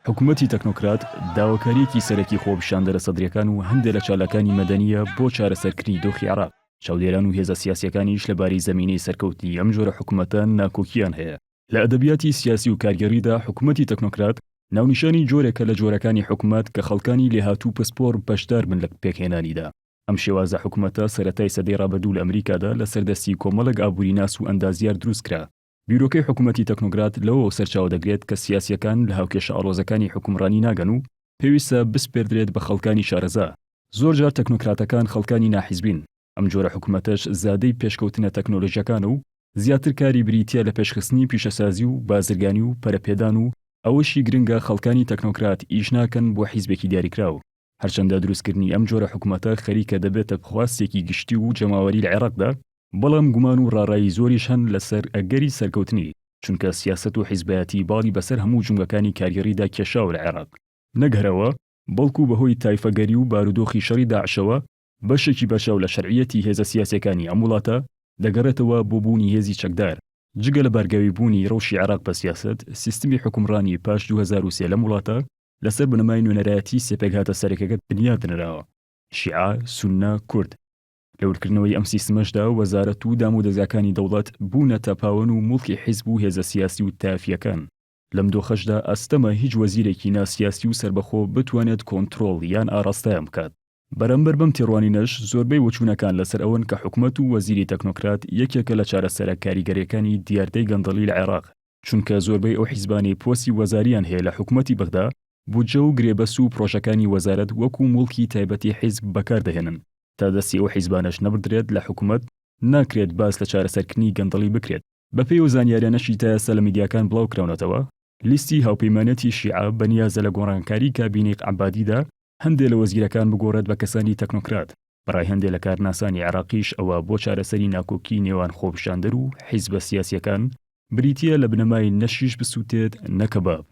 حکوومەتی تەکنۆکرات داواکاریەکی سەرەکی خۆپیشاندەرە سەدرەکان و هەندێک لە چالاکانی مەدەنیە بۆ چارەسەرکردنی دۆخی عێراق. چاودێران و هێزە سیاسیەکانیش لەبارەی زەمینەی سەرکەوتنی ئەم جۆرە حکوومەتە ناکۆکییان هەیە. لە ئەدەبیاتی سیاسی و کارگەریدا حکوومەتی تەکنۆکرات ناونیشانی جۆرێکە لە جۆرەکانی حکوومەت کە خەڵکانی لێهاتوو پسپۆر بەشدار بن لە پێکهێنانیدا. ئەم شێوازە حکوومەتە سەرەتای سەدەی ڕابردوو لە ئەمریکادا لە سەردەستی کۆمەڵێک ئابووری ناس و ئەندازیار دروست کرا. بیرۆکەی حکوومەتی تەکنۆکرات لەوە سەرچاوە دەگرێت کە سیاسیەکان لە هاوکێشە ئاڵۆزەکانی حکومڕانی ناگەن و پێویستە بسپێردرێت بە خەڵکانی شارەزا. زۆر جار تەکنۆکراتەکان خەڵکانی ناحیزبین. ئەم جۆرە حکوومەتەش زادەی پێشکەوتنە تەکنۆلۆژیەکانە و زیاتر کاری بریتیە لە پێشخستنی پیشەسازی و بازرگانی و پەرەپێدان و ئەوەشی گرنگە خەڵکانی تەکنۆکرات ئیش ناکەن بۆ حیزبێکی دیاریکراو. هەرچەندە دروستکردنی ئەم جۆرە حکوومەتە خەریکە دەبێتە بخواستێکی گشتی و جەماوەری لە عێراقدا، بەڵام گومان و ڕاڕایی زۆریش هەن لەسەر ئەگەری سەرکەوتنی، چونکە سیاست و حیزبەتی باڵی بەسەر هەموو جونگەکانی کارگەریدا کێشاوە لە عێراق. نەگەرەوە بەڵکو بەهۆی تایفەگەری و بارودۆخی شەڕی داعشەوە بەشێکی بەرچاو لە شەرعیەتی هێزە سیاسیەکانی ئەم وڵاتە دەگەڕێتەوە بۆ بوونی هێزی چەکدار. جگە لە بارگاوی بوونی ڕەوشی عێراق بە سیاست، سیستمی حکومڕانی پاش 2003 لەم وڵاتە لەسەر بنەمای نوێنەرایەتی سێپێک هاتە سەرەکەکە بنیادنراوە: شیعە، سوننە، کورد. لە ورکردنەوەی ئەم سیستمەشدا وەزارەت و دام و دەزگاکانی دەوڵەت بوونە تەپاوەن و موڵکی حیزب و هێزە سیاسی و تافیەکان. لەم دۆخەشدا ئەستەمە هیچ وەزیرێکی ناسیاسی و سربەخۆ بتوانێت کۆنتڕۆڵ یان ئاڕاستەیان بکات. بەرەمبەر بەم تێڕوانینەش زۆربەی وەچوونەکان لەسەر ئەوەن کە حکوومەت و وەزیری تەکنۆکرات یەکێکە لە چارەسەرە کاریگەریەکانی دیاردەی گەندەڵی لە عێراق، چونکە زۆربەی ئەو حیزبانی پۆستی وەزاریان هەیە لە حکوومەتی بەغدا بودجە و گرێبەس و پرۆژەکانی وەزارەت وەکو موڵکی تایبەتی حیزب بەکاردەهێنن. تا دەستی ئەو حیزبانەش نەبردرێت لە حکوومەت، ناکرێت باس لە چارەسەرکردنی گەندەڵی بکرێت. بەپێی و زانیاریانەشی تا ئێستا لە میدیاکان بڵاوکراونەتەوە، لیستی هاوپەیمانەتی شیعە بەنیازە لە گۆڕانکاری کابینەی عەبادیدا هەندێک لە وەزیرەکان بگۆڕێت بە کەسانی تەکنۆکرات. بەڕای هەندێک لە کارناسانی عێراقیش ئەوە بۆ چارەسەری ناکۆکی نێوان خۆپیشاندەر و حیزبە سیاسیەکان بریتیە لە بنەمای نەشیش بسووتێت نەکەباب.